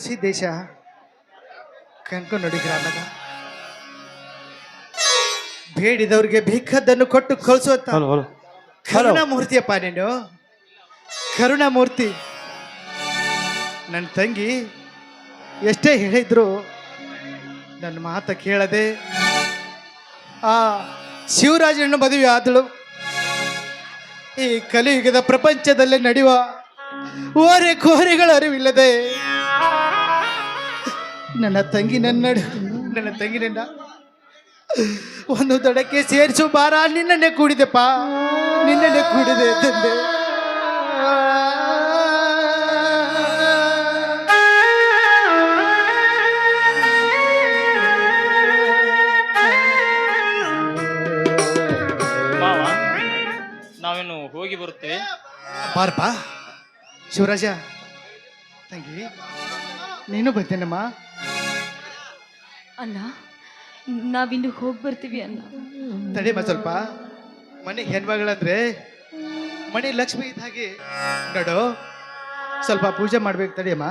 ಸಿದ್ದೇಶ ಕಂಕನೊಡಿ ಗ್ರಾಮದ ಬೇಡಿದವ್ರಿಗೆ ಬೇಕಾದ್ದನ್ನು ಕೊಟ್ಟು ಕಳಿಸುವಂತ hello hello ಕರುಣಾಮೂರ್ತಿಯಪ್ಪ ನೀನು. ಕರುಣಾಮೂರ್ತಿ. ನನ್ನ ತಂಗಿ ಎಷ್ಟೇ ಹೇಳಿದ್ರು ನನ್ನ ಮಾತ ಕೇಳದೆ ಆ ಶಿವರಾಜನನ್ನು ಮದುವೆ ಆದಳು. ಈ ಕಲಿಯುಗದ ಪ್ರಪಂಚದಲ್ಲಿ ನಡೆಯುವ ಓರೆ ಕೋರೆಗಳ ಅರಿವಿಲ್ಲದೆ ನನ್ನ ತಂಗಿ ನನ್ನ ಒಂದು ದಡಕ್ಕೆ ಸೇರಿಸು ಬಾರ. ನಿನ್ನನ್ನೇ ಕೂಡಿದೆಪ್ಪ, ನಿನ್ನನ್ನೇ ಕೂಡಿದೆ ತಂದೆ. ಮಾವ, ನಾವೇನು ಹೋಗಿ ಬರುತ್ತೇವೆ. ಬಾರಪ್ಪ ಶಿವರಾಜ. ತಂಗಿ ನೀನು ಬರ್ತೇನಮ್ಮ. ಅಣ್ಣ, ನಾವಿನ್ನು ಹೋಗಿ ಬರ್ತೀವಿ ಅಣ್ಣ. ತಡಿಯಮ್ಮ ಸ್ವಲ್ಪ. ಮನೆ ಹೆಣ್ಮಗಳಂದ್ರೆ ಮನೆ ಲಕ್ಷ್ಮಿ ಇದ್ದ ಹಾಗೆ ನೋಡು. ಸ್ವಲ್ಪ ಪೂಜೆ ಮಾಡ್ಬೇಕು ತಡಿಯಮ್ಮ.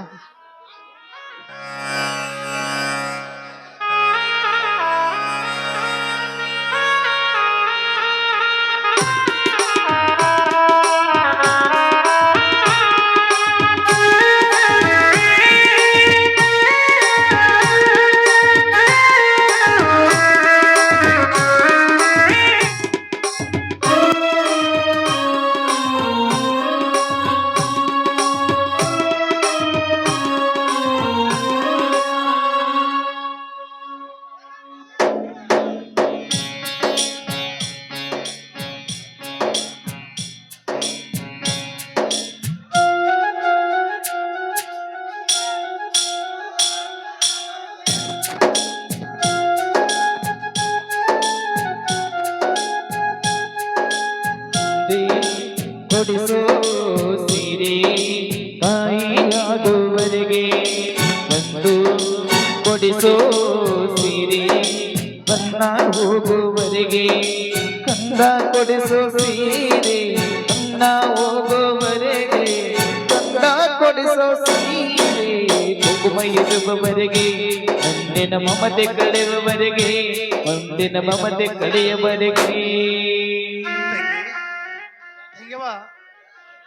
ಕೊಡಿಸೋ ಸೀರೆ ಕಾಯಿಯಾಗುವವರೆಗೆ ಬಂದು ಕೊಡಿಸೋ ಸೀರೆ ಬನ್ನ ಹೋಗುವವರೆಗೆ ಕಂದ ಕೊಡಿಸೋ ಸೀರೆ ಬನ್ನ ಹೋಗುವವರೆಗೆ ಕಂದ ಕೊಡಿಸೋ ಸೀರೆ ಕುಂಕುಮ ಇರುವವರೆಗೆ ಮುಂದಿನ ಮಮತೆ ಕಳೆಯುವವರೆಗೆ ಮುಂದಿನ ಮಮತೆ ಕಳೆಯುವವರೆಗೆ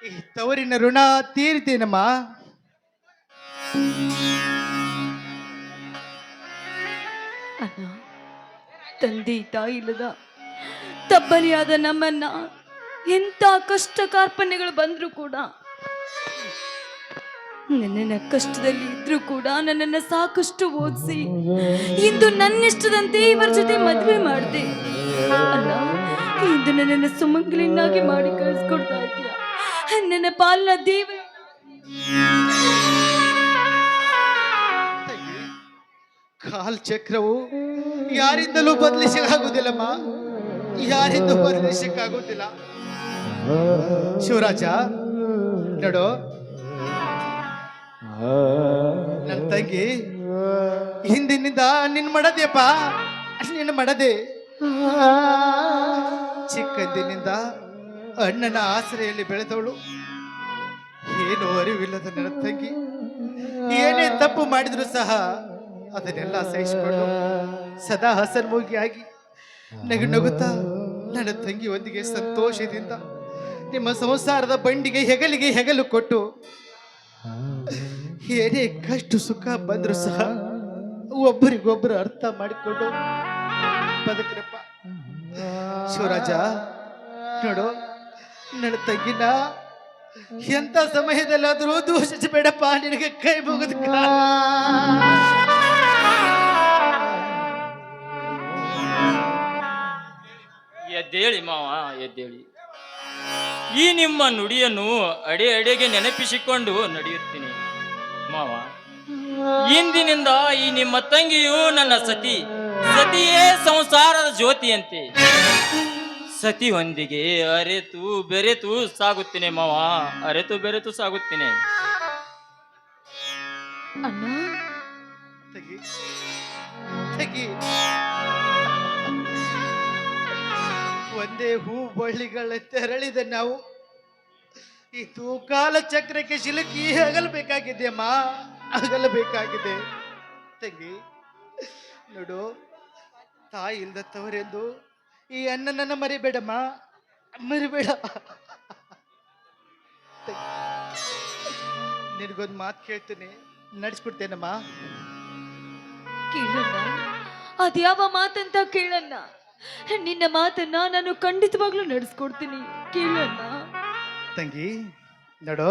ಈ ತವರಿನ ಋಣ ತೀರ್ತೀನಮ್ಮ. ಅಣ್ಣ, ತಂದೆ ತಾಯಿ ಇಲ್ಲದ ತಬ್ಬಲಿಯಾದ ನಮ್ಮನ್ನ ಎಂತ ಕಷ್ಟ ಕಾರ್ಪಣ್ಯಗಳು ಬಂದ್ರು ಕೂಡ, ನನ್ನ ಕಷ್ಟದಲ್ಲಿ ಇದ್ರೂ ಕೂಡ ನನ್ನನ್ನು ಸಾಕಷ್ಟು ಓದಿಸಿ ಇಂದು ನನ್ನಿಷ್ಟದಂತೆ ಇವರ ಜೊತೆ ಮದುವೆ ಮಾಡಿದೆ. ಅಲ್ಲ, ಇಂದು ನನ್ನನ್ನು ಸುಮಂಗಲಿನಾಗಿ ಮಾಡಿ ಕಳಿಸ್ಕೊಡ್ತಾ ಇದೀಯ. ನನ್ನ ಪಾಲನ ದೇವ. ಕಾಲ್ ಚಕ್ರವು ಯಾರಿಂದಲೂ ಬದಲಿಸಕ್ಕಾಗುದಿಲ್ಲಮ್ಮ, ಯಾರಿಂದಲೂ ಬದಲಿಸಕ್ಕಾಗುದಿಲ್ಲ. ಶಿವರಾಜ ನೋಡು, ನನ್ನ ತಂಗಿ ಹಿಂದಿನಿಂದ ನಿನ್ನ ಮಡದೆಯಪ್ಪ, ನಿನ್ನ ಮಡದೆ. ಚಿಕ್ಕಂದಿನಿಂದ ಅಣ್ಣನ ಆಸರೆಯಲ್ಲಿ ಬೆಳೆದವಳು. ಏನು ಅರಿವಿಲ್ಲದ ನನ್ನ ತಂಗಿ ಏನೇ ತಪ್ಪು ಮಾಡಿದ್ರು ಸಹ ಅದನ್ನೆಲ್ಲ ಸಹಿಸಿಕೊಂಡು ಸದಾ ಹಸನ್ಮುಖಿಯಾಗಿ ನಗುತ್ತಾ ನನ್ನ ತಂಗಿಯೊಂದಿಗೆ ಸಂತೋಷದಿಂದ ನಿಮ್ಮ ಸಂಸಾರದ ಬಂಡಿಗೆ ಹೆಗಲು ಕೊಟ್ಟು ಏನೇ ಕಷ್ಟ ಸುಖ ಬಂದ್ರು ಸಹ ಒಬ್ಬರಿಗೊಬ್ಬರು ಅರ್ಥ ಮಾಡಿಕೊಂಡು ಬದುಕ್ರಪ್ಪ. ಶಿವರಾಜ ನೋಡು, ನನ್ನ ತಂಗಿನ ಎಂತ ಸಮಯದಲ್ಲಾದರೂ ದೂಷಿಸಬೇಡಪ್ಪ, ನಿನಗೆ ಕೈ ಮುಗಿದ. ಎದ್ದೇಳಿ ಮಾವ, ಎದ್ದೇಳಿ. ಈ ನಿಮ್ಮ ನುಡಿಯನ್ನು ಅಡೆ ಅಡೆಗೆ ನೆನಪಿಸಿಕೊಂಡು ನಡೆಯುತ್ತೀನಿ ಮಾವ. ಇಂದಿನಿಂದ ಈ ನಿಮ್ಮ ತಂಗಿಯು ನನ್ನ ಸತಿಯೇ ಸಂಸಾರದ ಜ್ಯೋತಿಯಂತೆ. ಸತಿಯೊಂದಿಗೆ ಅರೆತು ಬೆರೆತು ಸಾಗುತ್ತೇನೆ ಮಾವ, ಅರೆತು ಬೆರೆತು ಸಾಗುತ್ತೇನೆ. ಅಣ್ಣ, ಒಂದೇ ಹೂ ಬಳ್ಳಿಗಳ ತೆರಳಿದ ನಾವು ಈ ತೂಕಾಲ ಚಕ್ರಕ್ಕೆ ಸಿಲುಕಿ ಹಗಲ್ಬೇಕಾಗಿದೆಯಮ್ಮ. ಅಗಲಬೇಕಾಗಿದೆ. ತಂಗಿ ನೋಡು, ತಾಯಿ ಇಲ್ದತ್ತವರೆಂದು ಈ ಅಣ್ಣನನ್ನ ಮರಿಬೇಡಮ್ಮ, ಮರಿಬೇಡ. ನಿನಗೊಂದು ಮಾತು ಕೇಳ್ತೀನಿ, ನಡೆಸ್ಬಿಡ್ತೇನಮ್ಮ. ಕೇಳಣ್ಣ, ಅದ್ಯಾವ ಮಾತಂತ ಕೇಳಣ್ಣ. ನಿನ್ನ ಮಾತನ್ನ ನಾನು ಖಂಡಿತವಾಗ್ಲೂ ನಡೆಸ್ಕೊಡ್ತೀನಿ, ಕೇಳಣ್ಣ. ತಂಗಿ ನೋಡು,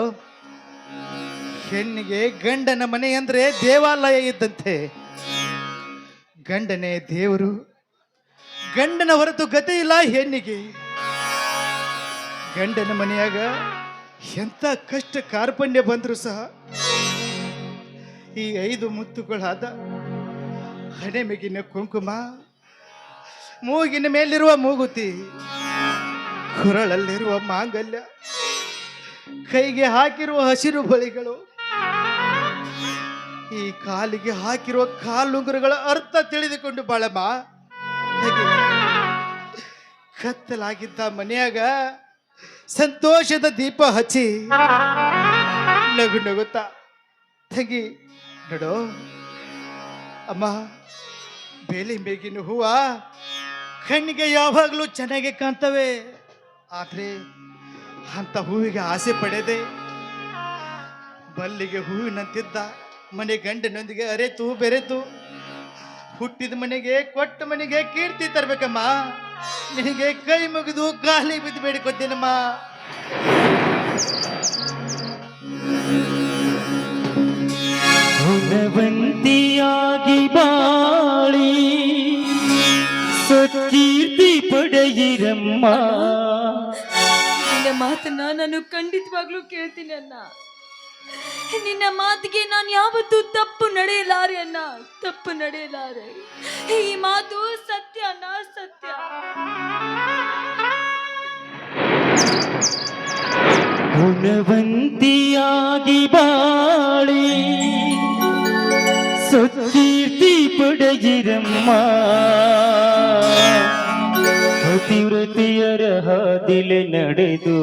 ಹೆಣ್ಣಿಗೆ ಗಂಡನ ಮನೆ ಅಂದ್ರೆ ದೇವಾಲಯ ಇದ್ದಂತೆ. ಗಂಡನೇ ದೇವರು, ಗಂಡನ ಹೊರತು ಗತಿ ಇಲ್ಲ ಹೆಣ್ಣಿಗೆ. ಗಂಡನ ಮನೆಯಾಗ ಎಂಥ ಕಷ್ಟ ಕಾರ್ಪಣ್ಯ ಬಂದ್ರು ಸಹ ಈ 5 ಮುತ್ತುಗಳಾದ ಹಣೆ ಮೇಗಿನ ಕುಂಕುಮ, ಮೂಗಿನ ಮೇಲಿರುವ ಮೂಗುತಿ, ಕೊರಳಲ್ಲಿರುವ ಮಾಂಗಲ್ಯ, ಕೈಗೆ ಹಾಕಿರುವ ಹಸಿರು ಬಳಿಗಳು, ಈ ಕಾಲಿಗೆ ಹಾಕಿರುವ ಕಾಲುಂಗುರಗಳ ಅರ್ಥ ತಿಳಿದುಕೊಂಡು ಬಾಳಮ್ಮ. ಕತ್ತಲಾಗಿದ್ದ ಮನೆಯಾಗ ಸಂತೋಷದ ದೀಪ ಹಚ್ಚಿ ನಗು ನಗುತ್ತಾ ತಂಗಿ ನೋಡು ಅಮ್ಮ, ಬೇಲಿ ಮೇಗಿನ ಹೂವ ಕಣ್ಣಿಗೆ ಯಾವಾಗಲೂ ಚೆನ್ನಾಗಿ ಕಾಣ್ತವೆ. ಆದ್ರೆ ಅಂತ ಹೂವಿಗೆ ಆಸೆ ಪಡೆದೆ ಬಲ್ಲಿಗೆ ಹೂವಿನಂತಿದ್ದ ಮನೆ ಗಂಡನೊಂದಿಗೆ ಅರೆತು ಬೆರೆತು ಹುಟ್ಟಿದ ಮನೆಗೆ ಕೊಟ್ಟ ಮನೆಗೆ ಕೀರ್ತಿ ತರ್ಬೇಕಮ್ಮ. ನಿನಗೆ ಕೈ ಮುಗಿದು ಗಾಳಿ ಬಿದ್ದು ಬೇಡಿಕೊತ್ತೇನಮ್ಮ. ಗುಣವಂತಿಯಾಗಿ ಬಾಳಿ ಸತ್ಕೀರ್ತಿ ಪಡೆಯಿರಮ್ಮ. ನಿನ್ನ ಮಾತನ್ನ ನಾನು ಖಂಡಿತವಾಗ್ಲೂ ಕೇಳ್ತೀನಿ ಅಣ್ಣ. ನಿನ್ನ ಮಾತಿಗೆ ನಾನು ಯಾವತ್ತೂ ತಪ್ಪು ನಡೆಯಲಾರೆ ಅಣ್ಣ, ತಪ್ಪು ನಡೆಯಲಾರೆ. ಈ ಮಾತು ಸತ್ಯ ಅಣ್ಣ, ಸತ್ಯ. ಗುಣವಂತಿಯಾಗಿ ಬಾಳಿ ಸತ್ಕೀರ್ತಿ ಪಡೆಯಿರಮ್ಮ. ಪತಿವ್ರತಿಯರ ಹಾದಿಲೆ ನಡೆದು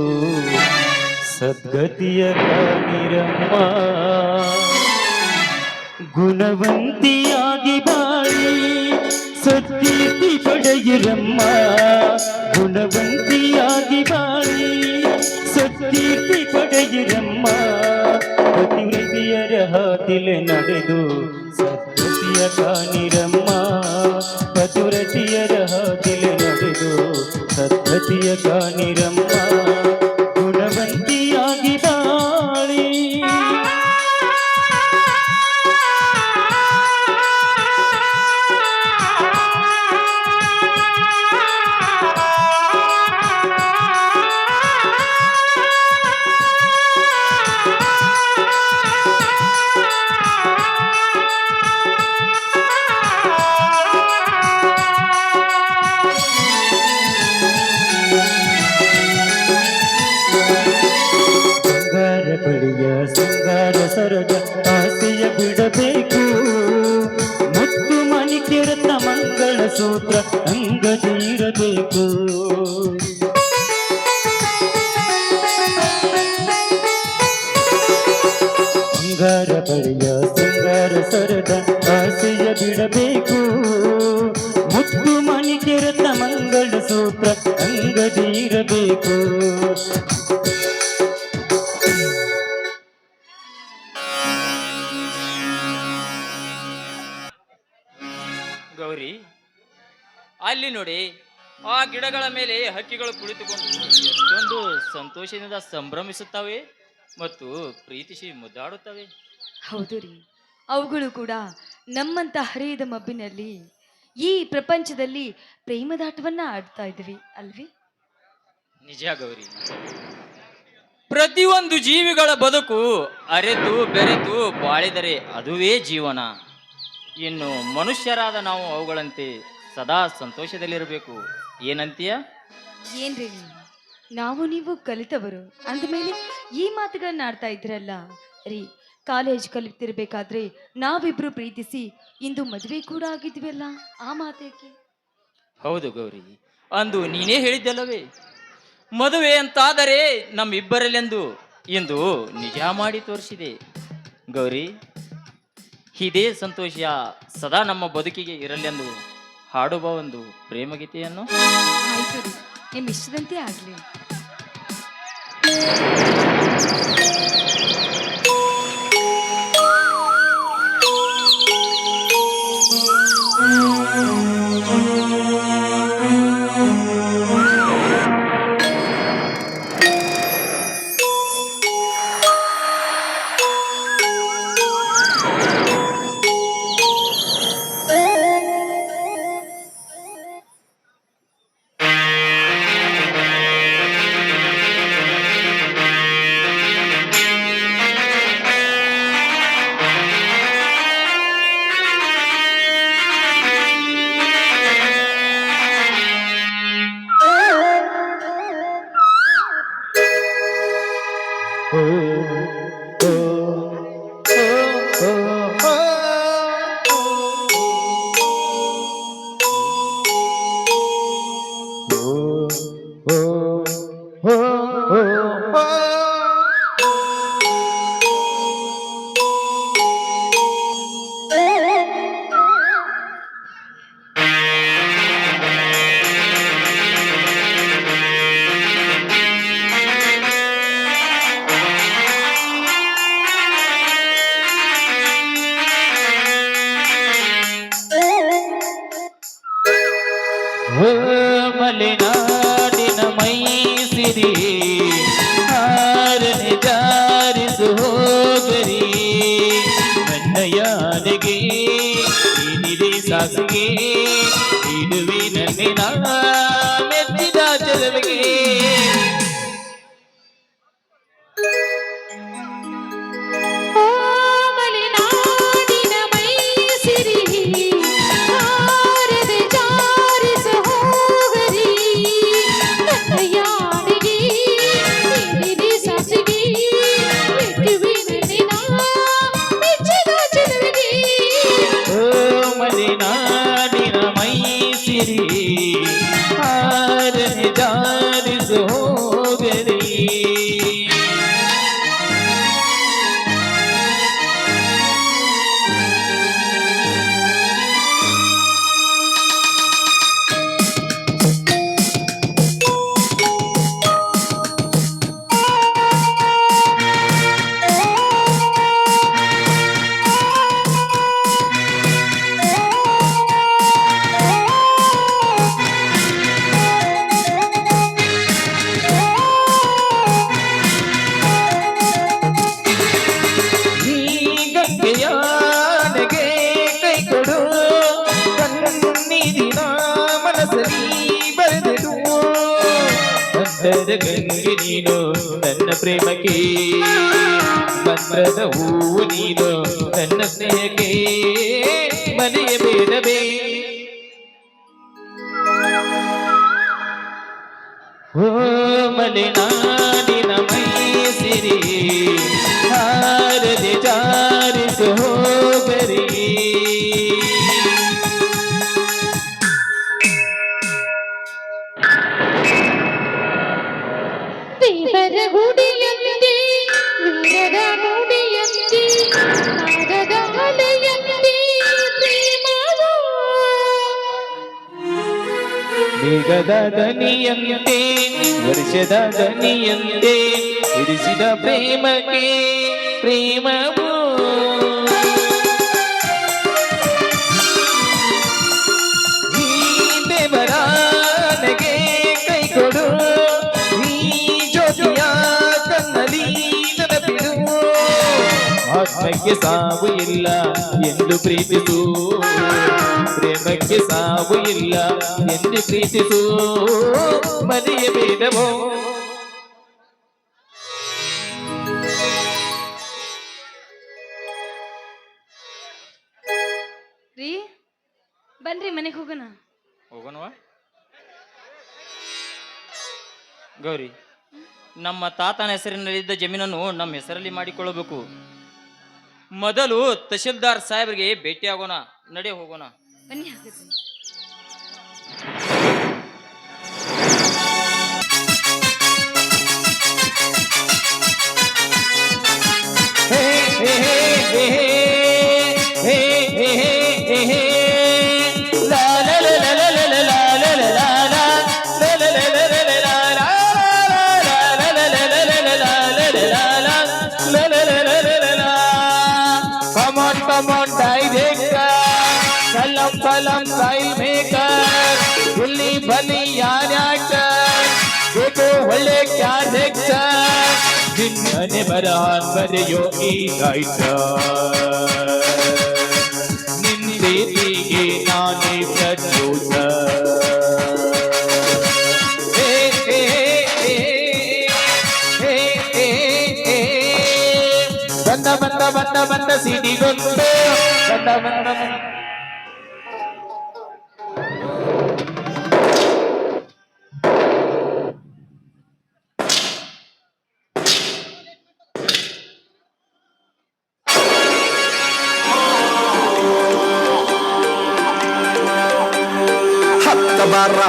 ಸದ್ಗತಿಯ ಕಾಣಿರಮ್ಮ. ಗುಣವಂತಿಯಾಗಿ ಬಾಳಿ ಸತ್ಕೀರ್ತಿ ಪಡೆಯಿರಮ್ಮ. ಗುಣವಂತಿಯಾಗಿ ಬಾಳಿ ಸತ್ಕೀರ್ತಿ ಪಡೆಯಿರಮ್ಮ. ಪತಿವ್ರತಿಯರ ಹಾದಿಲೆ ನಡೆದು ಸದ್ಗತಿಯ ಕಾಣಿರಮ್ಮ. ಪತಿವ್ರತಿಯರ ಹಾದಿಲೆ ನಡೆದು ಸದ್ಗತಿಯ ಕಾಣಿರಮ್ಮ. ಗುಣವಂತಿಯಾಗಿ ಬಾಳಿ ಬಳಿಯ ಸಿಂಗಾರ ಸರಗ ಆಸೆಯ ಬಿಡಬೇಕು. ಮುತ್ತು ಮಣಿಕೆರತ್ನ ಮಂಗಳ ಸೂತ್ರ ಅಂಗದಿರಬೇಕು. ಸಿಂಗಾರ ಬಳಿಯ ಸಿಂಗಾರ ಸರದ ಆಸೆಯ ಬಿಡಬೇಕು. ಮುತ್ತು ಮಣಿಕೆರತ್ನ ಮಂಗಳ ಸೂತ್ರ ಅಂಗದಿರಬೇಕು. ಗೌರಿ, ಅಲ್ಲಿ ನೋಡಿ, ಆ ಗಿಡಗಳ ಮೇಲೆ ಹಕ್ಕಿಗಳು ಕುಳಿತುಕೊಂಡು ಎಷ್ಟೊಂದು ಸಂತೋಷದಿಂದ ಸಂಭ್ರಮಿಸುತ್ತವೆ ಮತ್ತು ಪ್ರೀತಿಸಿ ಮುದ್ದಾಡುತ್ತವೆ. ಹೌದು ರೀ, ಅವುಗಳು ಕೂಡ ನಮ್ಮಂತ ಹರಿಯದ ಮಬ್ಬಿನಲ್ಲಿ ಈ ಪ್ರಪಂಚದಲ್ಲಿ ಪ್ರೇಮದಾಟವನ್ನ ಆಡ್ತಾ ಇದ್ವಿ ಅಲ್ವಿ? ನಿಜ ಗೌರಿ, ಪ್ರತಿಯೊಂದು ಜೀವಿಗಳ ಬದುಕು ಅರೆತು ಬೆರೆತು ಬಾಳಿದರೆ ಅದುವೇ ಜೀವನ. ಇನ್ನು ಮನುಷ್ಯರಾದ ನಾವು ಅವುಗಳಂತೆ ಸದಾ ಸಂತೋಷದಲ್ಲಿರಬೇಕು. ಏನಂತೀಯ? ಏನ್ರಿ ನೀವು, ನಾವು ನೀವು ಕಲಿತವರು ಅಂದಮೇಲೆ ಈ ಮಾತುಗಳನ್ನ ಆಡ್ತಾ ಇದ್ರಲ್ಲ ರೀ. ಕಾಲೇಜ್ ಕಲಿತಿರ್ಬೇಕಾದ್ರೆ ನಾವಿಬ್ರು ಪ್ರೀತಿಸಿ ಇಂದು ಮದುವೆ ಕೂಡ ಆಗಿದ್ವಲ್ಲ, ಆ ಮಾತೇಕೆ? ಹೌದು ಗೌರಿ, ಅಂದು ನೀನೇ ಹೇಳಿದ್ದಲ್ಲವೇ, ಮದುವೆ ಅಂತಾದರೆ ನಮ್ಮಿಬ್ಬರಲ್ಲೆಂದು ಇಂದು ನಿಜ ಮಾಡಿ ತೋರಿಸಿದೆ. ಗೌರಿ, ಇದೇ ಸಂತೋಷ ಸದಾ ನಮ್ಮ ಬದುಕಿಗೆ ಇರಲೆಂದು ಹಾಡುವ ಒಂದು ಪ್ರೇಮಗೀತೆಯನ್ನು. ಆಯ್ತು ರೀ, ನಿಮ್ಮ ಇಷ್ಟದಂತೆ ಆಗ್ಲಿ. ಮಲೆನಾಡಿನ ಮೈಸಿರಿ ಹಾರನೆ ಜಾರಿಸು ಹೋಗರಿ ನನ್ನ ಯಾನೆಗೆ ಏನಿದೆ ಸಾಸಿಗೆ ಇಡುವೆ ನನ್ನಿನ ಮೆಚ್ಚಿದ ಚೆಲುವಿಗೆ. ಮಲೆನಾಡಿನ ಮೈಸಿರಿ ಹಾರನೆ ಜಾರಿಸು ಹೋಗರಿ. ಗಂಗೆಯಾನೆಗೆ ಕೈ ಕೊಡು ಕಣ್ಣೀರಿನ ಮನಸ್ಸಲ್ಲಿ ಬರೆದಿಡು ಅಂತರ ಗಂಗೆ ನೀನು ನನ್ನ ಪ್ರೇಮಕ್ಕೆ ಮಂತ್ರದ ಹೂವು ನೀನು ನನ್ನ ಸ್ನೇಹಕ್ಕೆ ಮನೆಯ ಬೇಡವೇ. ಓ ಮಲೆನಾಡಿನ ಮೈಸಿರಿ ಹಾರದೆ ಜಾರಿಸು ಹೋಗರಿ. ದೇವರ ಗುಡಿಯಂತೆ ವೀರರ ನುಡಿಯಂತೆ ನಾದದ ಅಲೆಯಂತೆ ಪ್ರೇಮವು ಮೇಘದ ದನಿಯಂತೆ ವರ್ಷದ ದನಿಯಂತೆ ಇರಿಸಿದ ಪ್ರೇಮಕ್ಕೆ ಪ್ರೇಮವು. ಈ ದೇವರಾನೆಗೆ ಕೈ ಕೊಡು ಈ ಜ್ಯೋತಿಯ ಕಣ್ಣಲ್ಲಿ ನೆನಪಿಡು ಆತ್ಮಕ್ಕೆ ಸಾವು ಇಲ್ಲ ಎಂದು ಪ್ರೀತಿಸು ಪ್ರೇಮಕ್ಕೆ ಸಾವು ಇಲ್ಲ ಎಂದು ಪ್ರೀತಿಸು ಮರೆಯಬೇಡವೋ. ರೀ, ಬನ್ರಿ ಮನೆಗೆ ಹೋಗೋಣ. ಹೋಗೋಣವಾ ಗೌರಿ? ನಮ್ಮ ತಾತನ ಹೆಸರಿನಲ್ಲಿದ್ದ ಜಮೀನನ್ನು ನಮ್ಮ ಹೆಸರಲ್ಲಿ ಮಾಡಿಕೊಳ್ಳಬೇಕು. ಮೊದಲು ತಹಶೀಲ್ದಾರ್ ಸಾಹೇಬರಿಗೆ ಭೇಟಿಯಾಗೋಣ. ನಡೆ ಹೋಗೋಣ. ಬನ್ನಿ ಹಾಕಿದ್ರಿ. ಹೇ ಹೇ ಹೇ ಹೇ come on, director. Salam, style maker. Fully bunny yarn actor. देखो ಒಳ್ಳೆ ಕ್ಯಾರೆಕ್ಟರ್ ನಿನ್ನನೆ ಬರಹಾನ್ ಬರೆಯೋ ಈ ರೈಟರ್ ನಿಂದೇತಿಗೆ ನಾನೇ ಪ್ರಚೋದಕ ಬಂದ ಸಿಡಿಗೊಂಡು ಬಂದ barra.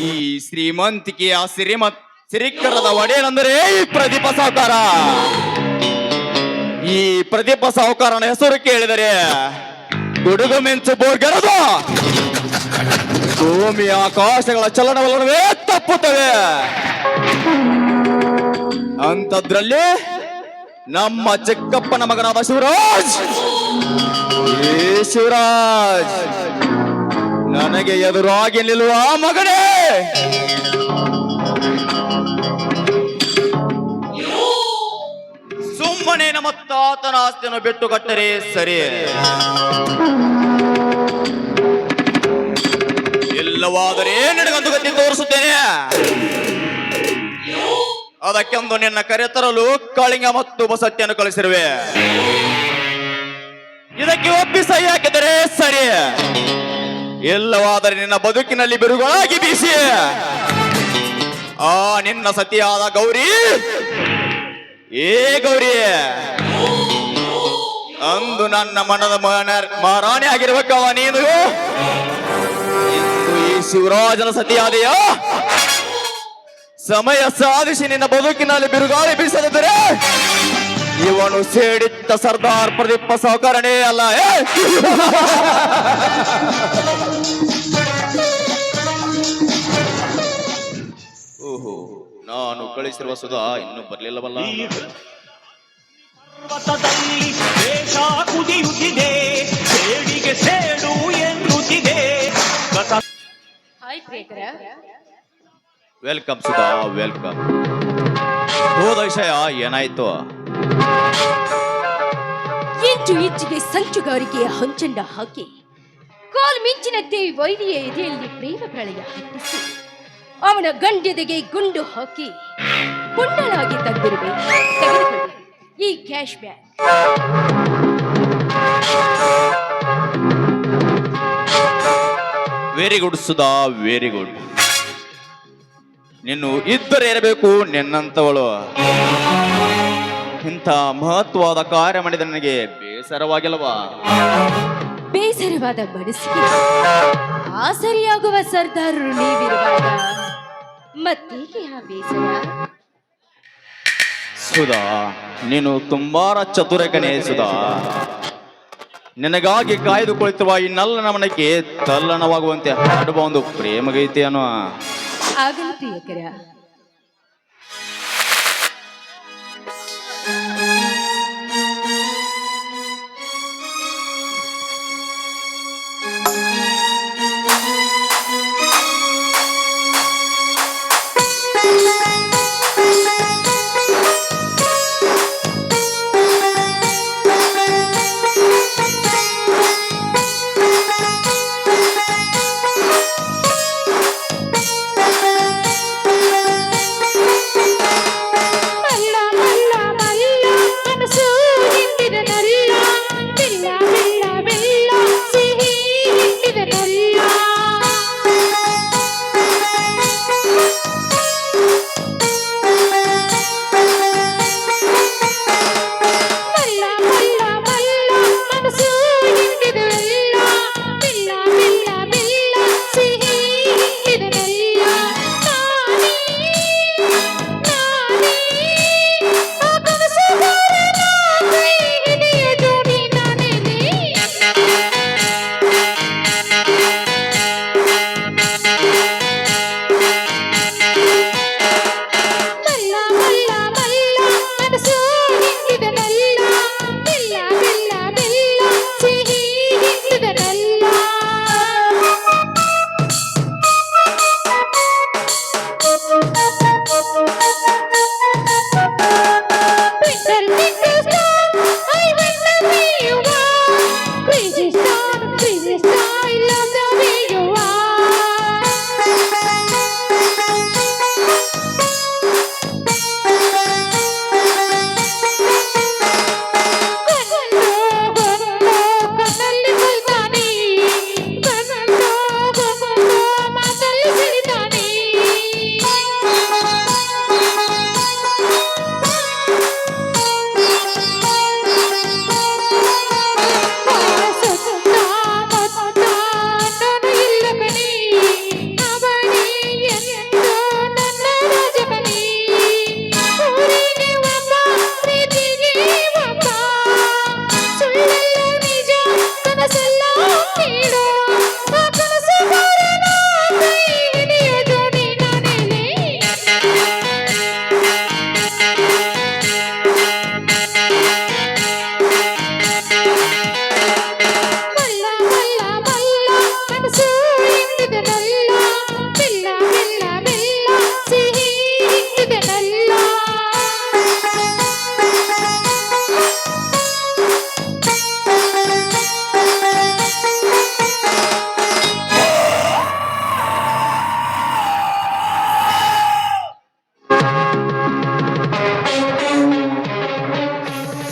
ಈ ಶ್ರೀಮಂತಿಕೆಯ ಸಿರಿಕರದ ಒಡೆಯನಂದರೆ ಈ ಪ್ರದೀಪ ಸಾಹುಕಾರ. ಈ ಪ್ರದೀಪ ಸಾಹುಕಾರನ ಹೆಸರು ಕೇಳಿದರೆ ಗುಡುಗು ಮಿಂಚು ಬೋರ್ಗರದು ಭೂಮಿ ಆಕಾಶಗಳ ಚಲನವಲನವೇ ತಪ್ಪುತ್ತವೆ. ಅಂಥದ್ರಲ್ಲಿ ನಮ್ಮ ಚಿಕ್ಕಪ್ಪನ ಮಗನಾದ ಶಿವರಾಜ್, ಏ ಶಿವರಾಜ್, ನನಗೆ ಎದುರಾಗಿ ನಿಲ್ಲುವ ಮಗನೇ ಸುಮ್ಮನೆ ನಮ್ಮ ತಾತನ ಆಸ್ತಿಯನ್ನು ಬಿಟ್ಟು ಕಟ್ಟರೆ ಸರಿ, ಇಲ್ಲವಾದರೆ ನಿನಗೊಂದು ಗತಿ ತೋರಿಸುತ್ತೇನೆ. ಅದಕ್ಕೆಂದು ನಿನ್ನ ಕರೆತರಲು ಕಾಳಿಂಗ ಮತ್ತು ಬಸತ್ತಿಯನ್ನು ಕಳಿಸಿರುವೆ. ಇದಕ್ಕೆ ಒಪ್ಪಿ ಸಹಿ ಹಾಕಿದರೆ ಸರಿ, ಇಲ್ಲವಾದರೆ ನಿನ್ನ ಬದುಕಿನಲ್ಲಿ ಬಿರುಗಾಳಾಗಿ ಬೀಸಿ ಆ ನಿನ್ನ ಸತಿಯಾದ ಗೌರಿ, ಏ ಗೌರಿ, ಅಂದು ನನ್ನ ಮನದ ಮಹಾರಾಣಿ ಆಗಿರ್ಬೇಕವ ನೀನು. ಇಂದು ಈ ಶಿವರಾಜನ ಸತಿಯಾದೆಯ ಸಮಯ ಸಾಧಿಸಿ ನಿನ್ನ ಬದುಕಿನಲ್ಲಿ ಬಿರುಗಾಳಿ ಬೀಸದಿದ್ದರೆ ಇವನು ಸೇಡಿತ್ತ ಸರ್ದಾರ್ ಪ್ರದೀಪ ಸಾಹುಕಾರನೇ ಅಲ್ಲ. ಓಹೋ, ನಾನು ಕಳಿಸಿರುವ ಸುಧಾ ಇನ್ನೂ ಬರ್ಲಿಲ್ಲವಲ್ಲ. ದೇಶ ಕುದಿಯುತ್ತಿದೆ, ಸೇಡಿಗೆ ಸೇಡು ಎನ್ನುತ್ತಿದೆ. ಹಾಯ್ ಪ್ರೇಕರ, ವೆಲ್ಕಮ್ ಸುಧಾ, ವೆಲ್ಕಮ್. ಹೋದ ವಿಷಯ ಏನಾಯ್ತು? ಇಂಚು ಇಂಚಿಗೆ ಸಂಚುಗಾರಿಕೆಯ ಹೊಂಚಂಡ ಹಾಕಿ ಕಾಲು ಮಿಂಚಿನಂತೆ ವೈರಿಯ ಎದೆಯಲ್ಲಿ ಪ್ರೇಮ ಪ್ರಳಯ ಹುಟ್ಟಿಸಿ ಅವನ ಗಂಡ್ಯದೆಗೆ ಗುಂಡು ಹಾಕಿ ಪುಂಡಳಾಗಿ ತಂದಿರುವೆ. ತೆಗೆದುಕೊಳ್ಳಿ ಈ cash bag. Very good Sudha, very good. ನೀನು ಇದ್ದರೆ ಇರಬೇಕು ನಿನ್ನಂತವಳು. ಇಂಥ ಮಹತ್ವವಾದ ಕಾರ್ಯ ಮಾಡಿದ ನನಗೆ ಬೇಸರವಾಗಿಲ್ಲವಾ? ಬೇಸರವಾದ ಮನಸ್ಸಿಗೆ ಆಸರಿಯಾಗುವ ಸರ್ದಾರರು ನೀವಿರುವಾಗ ಮತ್ತೇಕೆ ಆ ಬೇಸರ? ಸುಧಾ, ನೀನು ತುಂಬಾ ಚತುರಕನೇ ಸುಧಾ. ನಿನಗಾಗಿ ಕಾಯ್ದು ಕುಳಿತಿರುವ ಈ ನಲ್ಲನ ಮನಕ್ಕೆ ತಲ್ಲಣವಾಗುವಂತೆ ಹಾಡುವ ಒಂದು ಪ್ರೇಮಗೀತೆಯನ್ನು ಆಗಲಿ ಪ್ರಿಯಕರ.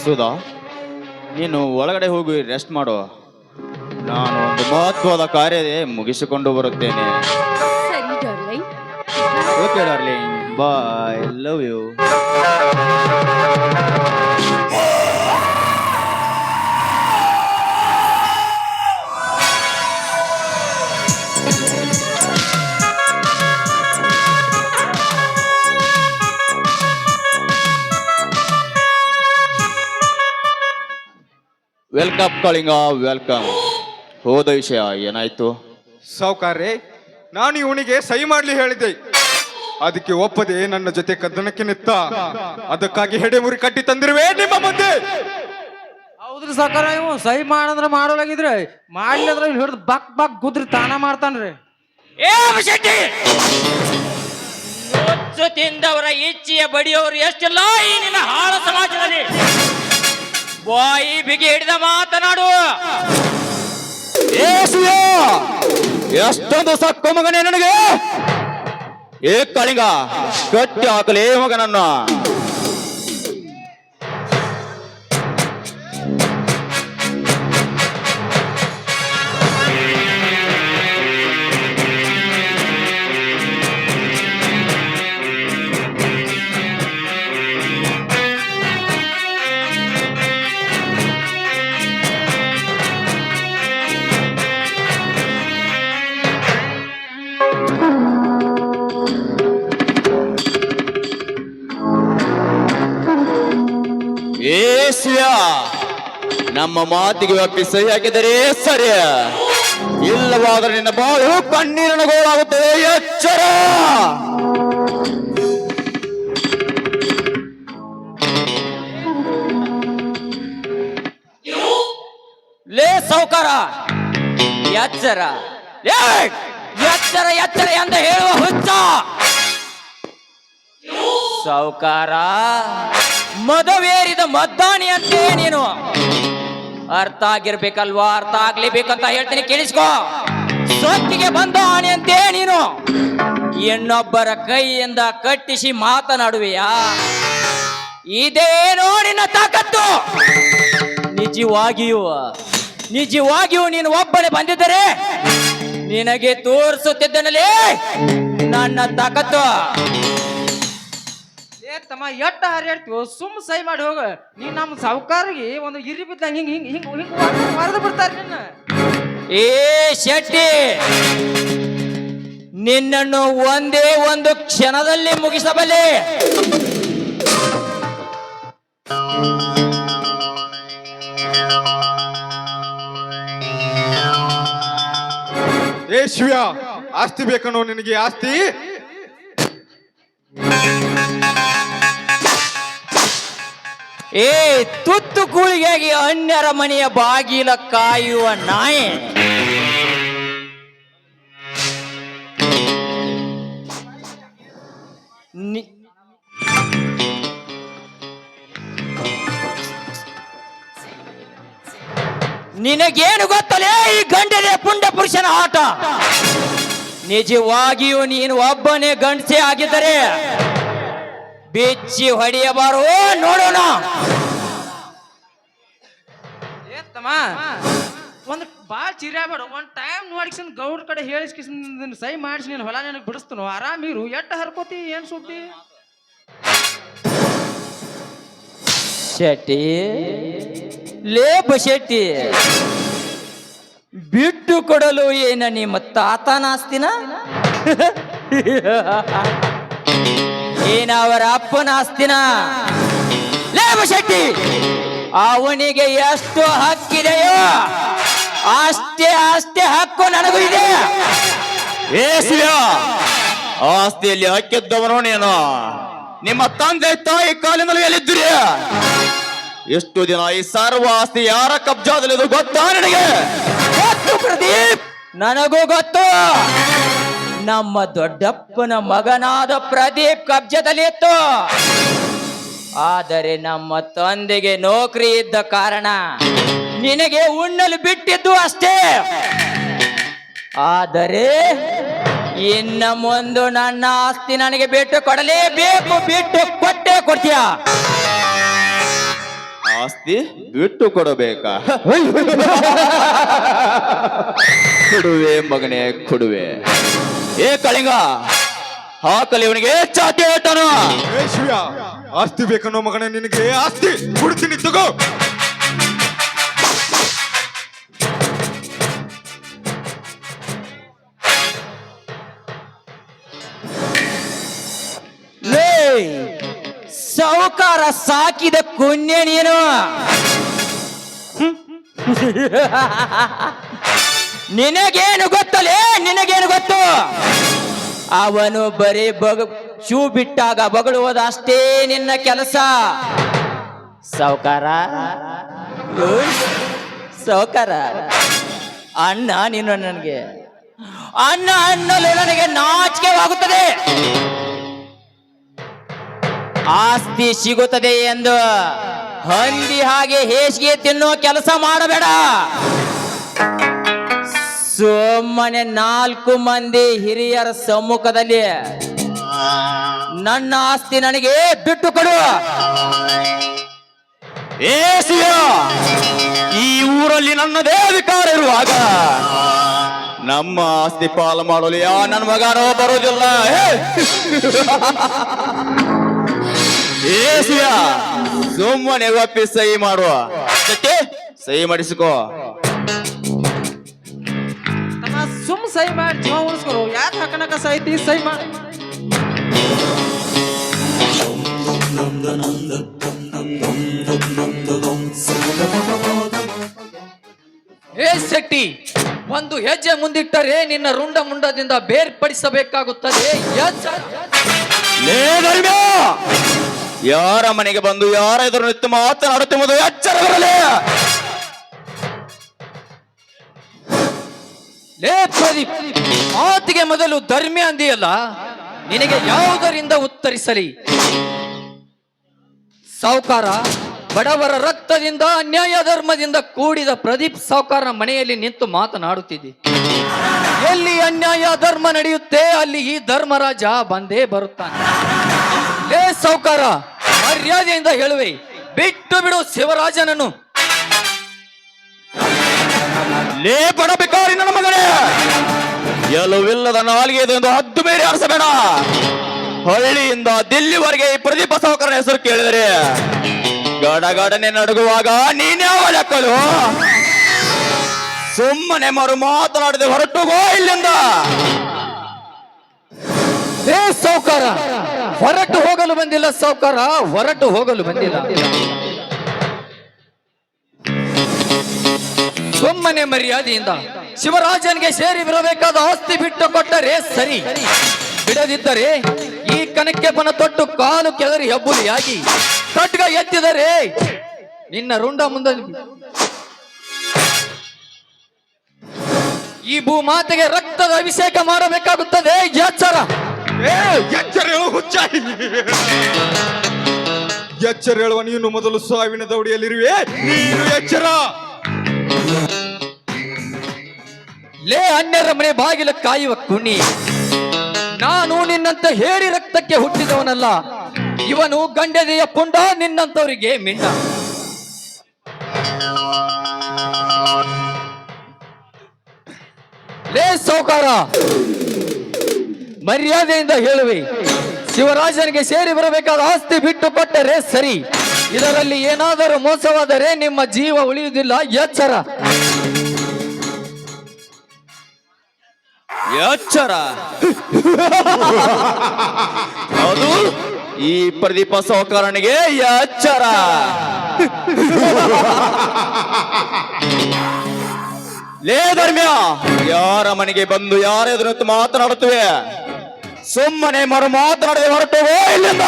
ಸುಧಾ, ನೀನು ಒಳಗಡೆ ಹೋಗಿ ರೆಸ್ಟ್ ಮಾಡು. ನಾನು ಒಂದು ಮಹತ್ವದ ಕಾರ್ಯ ಮುಗಿಸಿಕೊಂಡು ಬರುತ್ತೇನೆ. ಸರಿ darling. Okay darling, bye, love you. Welcome Kalinga, welcome. ಹೋದ ವಿಷಯ ಏನಾಯ್ತು? ಸಾವುಕಾರ್ರೆ, ನಾನು ಇವನಿಗೆ ಸಹಿ ಮಾಡ್ಲಿ ಹೇಳಿದ್ದೆ, ಅದಕ್ಕೆ ಒಪ್ಪದೆ ನನ್ನ ಜೊತೆ ಕದ್ದನಕ್ಕೆ ನಿತ್ತ. ಅದಕ್ಕಾಗಿ ಹೆಡೆಮುರಿ ಕಟ್ಟಿ ತಂದಿರುವೆ ನಿಮ್ಮ ಮುಂದೆ. ಹೌದ್ರಿ ಸಾಕಾರ, ಇವು ಸಹಿ ಮಾಡಂದ್ರ ಮಾಡೋಲಾಗಿದ್ರಿ, ಮಾಡ್ಲಿ ಅಂದ್ರೆ ಇಲ್ಲಿ ಹಿಡಿದು ಬಕ್ ಬಕ್ ಗುದ್ರಿ ತಾನ ಮಾಡ್ತಾನ್ರಿ. ಏ ಶೆಟ್ಟಿ, ನುಚ್ಚು ತಿಂದವರ ಇಚ್ಛೆಯ ಬಡಿಯವರು ಎಷ್ಟಿಲ್ಲ ಈ ನಿನ್ನ ಹಾಳ ಸಮಾಜದಲ್ಲಿ. ಬಾಯಿ ಬಿಗಿ ಹಿಡಿದ ಮಾತನಾಡು. ಎಷ್ಟೊಂದು ಸಕ್ಕು ಮಗನೇ ನನಗೆ. ಏ ಕಳಿಂಗ, ಕಟ್ಟಿ ಹಾಕಲೇ ಮಗನನ್ನ. ನಮ್ಮ ಮಾತಿಗೆ ಒಪ್ಪಿ ಸಹಿ ಹಾಕಿದರೆ ಸರಿ, ಇಲ್ಲವಾದರೆ ನಿನ್ನ ಬಾಳು ಕಣ್ಣೀರಿನ ಗೋಳಾಗುತ್ತದೆ. ಎಚ್ಚರ. ಲೇ ಸೌಕಾರ, ಎಚ್ಚರ, ಎಚ್ಚರ ಎಚ್ಚರ ಅಂತ ಹೇಳುವ ಹುಚ್ಚ ಸೌಕಾರ. ಮದವೇರಿದ ಮದ್ದಾನಿ ಅಂತೇ ನೀನು. ಅರ್ಥ ಆಗಿರ್ಬೇಕಲ್ವಾ? ಅರ್ಥ ಆಗ್ಲೇಬೇಕಂತ ಹೇಳ್ತೀನಿ, ಕೇಳಿಸ್ಕೋ. ಸೊಕ್ಕಿಗೆ ಬಂದ ಆಣಿ ಅಂತೇ ನೀನು. ಇನ್ನೊಬ್ಬರ ಕೈಯಿಂದ ಕಟ್ಟಿಸಿ ಮಾತನಾಡುವೆಯಾ? ಇದೇನೋ ನಿನ್ನ ತಾಕತ್ತು. ನಿಜವಾಗಿಯೂ ನೀನು ಒಬ್ಬನೇ ಬಂದಿದ್ದರೆ ನಿನಗೆ ತೋರಿಸುತ್ತಿದ್ದನಲೇ ನನ್ನ ತಾಕತ್ತು. ಏ ತಮ್ಮ, ಎಟ್ಟ ಹರಿಯಾಡ್ತೀವೋ, ಸುಮ್ ಸಹಿ ಮಾಡಿ ಹೋಗ. ನೀನ್ ನಮ್ಮ ಸಾವುಕಾರಿಗೆ ಒಂದು ಇರಿ ಬಿದ್ದಂಗ ಹಿಂಗ್ ಹಿಂಗ್ ಹಿಂಗ್ ಹಿಂಗ್ ಮರೆದು ಬಿಡ್ತಾರ ನಿನ್ನ. ಏ ಶೆಟ್ಟಿ, ನಿನ್ನನ್ನು ಒಂದೇ ಒಂದು ಕ್ಷಣದಲ್ಲಿ ಮುಗಿಸಬಲ್ಲೆ. ಏ ಶಿವ್ಯ, ಆಸ್ತಿ ಬೇಕನ್ನೋ ನಿನಗೆ ಆಸ್ತಿ? ಏ ತುತ್ತು ಕೂಳಿಗಾಗಿ ಅನ್ಯರ ಮನೆಯ ಬಾಗಿಲ ಕಾಯುವ ನಾಯಿ. ನಿನಗೇನು ಗೊತ್ತಲೇ ಈ ಗಂಡನೇ ಪುಂಡ ಪುರುಷನ ಆಟ? ನಿಜವಾಗಿಯೂ ನೀನು ಒಬ್ಬನೇ ಗಂಡಸೆ ಆಗಿದ್ದರೆ ಬೆಚ್ಚಿ ಹೊಡೆಯಬಾರೋ ನೋಡೋಣ. ಏ ತಮ್ಮ, ಒಂದು ಬಾಳ್ ಚಿರಾಬೇಡ. ಒಂದ್ ಟೈಮ್ ನೋಡಿಕ್ಸನ್ ಗೌಡ್ರ ಕಡೆ ಹೇಳಿಸ್ಕಿಸನ್ ಸಹಿ ಮಾಡಿಸಿ ನೀನು ಹೊಲ ನನಗೆ ಬಿಡಿಸ್ತನು. ಆರಾಮಿರು. ಎಟ್ಟ ಹರ್ಕೋತಿ, ಏನ್ ಸುದ್ದಿ? ಶೆಟ್ಟಿ, ಲೇಪ ಶೆಟ್ಟಿ, ಬಿಟ್ಟು ಕೊಡಲು ಏನ ನಿಮ್ಮ ತಾತನ ಆಸ್ತಿನ? ಏನ ಅವರ ಅಪ್ಪನ ಆಸ್ತಿನ? ಲೇಪ ಶೆಟ್ಟಿ, ಅವನಿಗೆ ಎಷ್ಟು ಹಕ್ಕಿದೆಯೋ ಅಷ್ಟೇ ಹಕ್ಕು ನನಗೂ ಇದೆ. ಆಸ್ತಿಯಲ್ಲಿ ಹಕ್ಕಿದ್ದವನು ನೀನು. ನಿಮ್ಮ ತಂದೆ ತಾಯಿ ಕಾಲಿನಲ್ಲಿ ಎಲ್ಲಿದ್ದೀರಿ? ಎಷ್ಟು ದಿನ ಈ ಸರ್ವ ಆಸ್ತಿ ಯಾರ ಕಬ್ಜಾದಲ್ಲಿ ಗೊತ್ತಾ ನಿನಗೆ? ಗೊತ್ತು ಪ್ರದೀಪ್, ನನಗೂ ಗೊತ್ತು. ನಮ್ಮ ದೊಡ್ಡಪ್ಪನ ಮಗನಾದ ಪ್ರದೀಪ್ ಕಬ್ಜದಲ್ಲಿ ಇತ್ತು. ಆದರೆ ನಮ್ಮ ತಂದೆಗೆ ನೌಕರಿ ಇದ್ದ ಕಾರಣ ನಿನಗೆ ಉಣ್ಣಲು ಬಿಟ್ಟಿದ್ದು ಅಷ್ಟೇ. ಆದರೆ ಇನ್ನ ಮುಂದೆ ನನ್ನ ಆಸ್ತಿ ನನಗೆ ಬಿಟ್ಟು ಕೊಡಲೇಬೇಕು. ಬಿಟ್ಟು ಕೊಟ್ಟೇ ಕೊಡ್ತೀಯ. ಆಸ್ತಿ ಬಿಟ್ಟು ಕೊಡಬೇಕಾ? ಕೊಡುವೆ ಮಗನೇ ಕೊಡುವೆ. ಏ ಕಳಿಂಗ, ಹಾಕಲಿ ಇವನಿಗೆ ಚಾಟಿ ಏಟನು. ಏ ಶಿವ್ಯ, ಆಸ್ತಿ ಬೇಕನ್ನೋ ಮಗನೇ ನಿನಗೆ ಆಸ್ತಿ ಕೊಡ್ತೀನಿ ತಗೋ. ಲೇ ಸಾಹುಕಾರ ಸಾಕಿದ ಕುನ್ಯ ನೀನು. ನಿನಗೇನು ಗೊತ್ತಲೇ, ನಿನಗೇನು ಗೊತ್ತು? ಅವನು ಬರೀ ಶೂ ಬಿಟ್ಟಾಗ ಬಗಳುವುದಷ್ಟೇ ನಿನ್ನ ಕೆಲಸ. ಸಾಹುಕಾರ, ಸಾಹುಕಾರ, ಅಣ್ಣ ನೀನು ನನಗೆ ಅಣ್ಣ ಅನ್ನಲು ನನಗೆ ನಾಚಿಕೆವಾಗುತ್ತದೆ. ಆಸ್ತಿ ಸಿಗುತ್ತದೆ ಎಂದು ಹಂದಿ ಹಾಗೆ ಹೇಸಿಗೆ ತಿನ್ನೋ ಕೆಲಸ ಮಾಡಬೇಡ. ಸುಮ್ಮನೆ 4 ಮಂದಿ ಹಿರಿಯರ ಸಮ್ಮುಖದಲ್ಲಿ ನನ್ನ ಆಸ್ತಿ ನನಗೆ ಬಿಟ್ಟು ಕೊಡು. ಈ ಊರಲ್ಲಿ ನನ್ನದೇ ಅಧಿಕಾರ ಇರುವಾಗ ನಮ್ಮ ಆಸ್ತಿ ಪಾಲು ಮಾಡಲು ನನ್ನ ಮಗನೋ ಬರುವುದಿಲ್ಲ. ಸುಮ್ಮನೆ ಒಪ್ಪಿ ಸಹಿ ಮಾಡುವ, ಸಹಿ ಮಾಡಿಸಿಕೋ. ಸುಮ್ ಸಹಿ ಮಾಡಿ ಜೀವ ಉಳಿಸ್ಕೊರು. ಯಾಕೆ ಹಕ್ಕನಕ ಸಹಿತಿ ಸಹಿ ಮಾಡಿ. ಏ ಶೆಟ್ಟಿ, ಒಂದು ಹೆಜ್ಜೆ ಮುಂದಿಟ್ಟರೆ ನಿನ್ನ ರುಂಡ ಮುಂಡದಿಂದ ಬೇರ್ಪಡಿಸಬೇಕಾಗುತ್ತದೆ. ಯಾರ ಮನೆಗೆ ಬಂದು ಯಾರ ಎದುರು ನಿಂತು ಮಾತನಾಡುತ್ತಿರುವುದು ಎಚ್ಚರವಿರಲಿ. ಲೇ ಪ್ರದೀಪ್, ಮಾತಿಗೆ ಮೊದಲು ಧರ್ಮಿ ಅಂದಿಯಲ್ಲ, ನಿನಗೆ ಯಾವುದರಿಂದ ಉತ್ತರಿಸಲಿ? ಸಾಹುಕಾರ, ಬಡವರ ರಕ್ತದಿಂದ ಅನ್ಯಾಯ ಧರ್ಮದಿಂದ ಕೂಡಿದ ಪ್ರದೀಪ್ ಸಾಹುಕಾರನ ಮನೆಯಲ್ಲಿ ನಿಂತು ಮಾತನಾಡುತ್ತಿದ್ದೆ. ಎಲ್ಲಿ ಅನ್ಯಾಯ ಧರ್ಮ ನಡೆಯುತ್ತೆ ಅಲ್ಲಿ ಈ ಧರ್ಮರಾಜ ಬಂದೇ ಬರುತ್ತಾನೆ. ಲೇ ಸಾಹುಕಾರ, ಮರ್ಯಾದೆಯಿಂದ ಹೇಳುವೆ, ಬಿಟ್ಟು ಬಿಡು ಶಿವರಾಜನನ್ನು. ಲೇ ಬಡ ಬೇಕಾರಿ ನನ್ನ ಮಗನೇ, ಎಲ್ಲವಿಲ್ಲದ ನಾಲಿಗೆ ಎಂದು ಹದ್ದು ಬೇರೆ ಆರಿಸಬೇಡ. ಹಳ್ಳಿಯಿಂದ ದಿಲ್ಲಿವರೆಗೆ ಈ ಪ್ರದೀಪ ಸಾಹುಕಾರನ ಹೆಸರು ಕೇಳಿದರೆ ಗಡಗಡನೆ ನಡುಗುವಾಗ ನೀನ್ಯಾವ ಲೆಕ್ಕಲು? ಸುಮ್ಮನೆ ಮರು ಮಾತನಾಡದೆ ಹೊರಟುಗೋ ಇಲ್ಲಿಂದ. ಏ ಸಾಹುಕಾರ, ಹೊರಟು ಹೋಗಲು ಬಂದಿಲ್ಲ ಸಾಹುಕಾರ, ಹೊರಟು ಹೋಗಲು ಬಂದಿಲ್ಲ. ಸುಮ್ಮನೆ ಮರ್ಯಾದೆಯಿಂದ ಶಿವರಾಜನಿಗೆ ಸೇರಿ ಬರಬೇಕಾದ ಆಸ್ತಿ ಬಿಟ್ಟು ಕೊಟ್ಟರೆ ಸರಿ. ಬಿಡದಿದ್ದರೆ ಈ ಕಣಕ್ಕೆ ಪಣ ತೊಟ್ಟು ಕಾಲು ಕೆದರಿ ಹೆಬ್ಬುಲಿಯಾಗಿ ಖಡ್ಗ ಎತ್ತಿದರೆ ನಿನ್ನ ರುಂಡ ಮುಂದೆ ಈ ಭೂಮಾತೆಗೆ ರಕ್ತದ ಅಭಿಷೇಕ ಮಾಡಬೇಕಾಗುತ್ತದೆ. ಎಚ್ಚರ, ಎಚ್ಚರ ಹೇಳು ಹುಚ್ಚ. ಎಚ್ಚರ ಹೇಳುವ ನೀನು ಮೊದಲು ಸಾವಿನ ದೌಡಿಯಲ್ಲಿರುವೆ. ನೀನು ಎಚ್ಚರ. ಲೇ ಅನ್ಯರ ಮನೆ ಬಾಗಿಲ ಕಾಯುವ ಕುಣಿ, ನಾನು ನಿನ್ನಂತ ಹೇಳಿ ರಕ್ತಕ್ಕೆ ಹುಟ್ಟಿದವನಲ್ಲ. ಇವನು ಗಂಡದೆಯ ಪುಂಡ, ನಿನ್ನಂತವರಿಗೆ ಮಿಂಡ. ಲೇ ಸಾಹುಕಾರ, ಮರ್ಯಾದೆಯಿಂದ ಹೇಳುವೆ, ಶಿವರಾಜನಿಗೆ ಸೇರಿ ಬರಬೇಕಾದ ಆಸ್ತಿ ಬಿಟ್ಟು ಕೊಟ್ಟರೆ ಸರಿ. ಇದರಲ್ಲಿ ಏನಾದರೂ ಮೋಸವಾದರೆ ನಿಮ್ಮ ಜೀವ ಉಳಿಯುವುದಿಲ್ಲ. ಎಚ್ಚರ. ಎಚ್ಚರ. ಹೌದು, ಈ ಪ್ರದೀಪ ಸಾಹುಕಾರನಿಗೆ ಎಚ್ಚರ. ಲೇ ಧರ್ಮ್ಯ, ಯಾರ ಮನೆಗೆ ಬಂದು ಯಾರ ಎದುರು ಮಾತನಾಡುತ್ತವೆ? ಸುಮ್ಮನೆ ಮರು ಮಾತನಾಡದೆ ಹೊರಟುವೋ ಇಲ್ಲಿಂದ.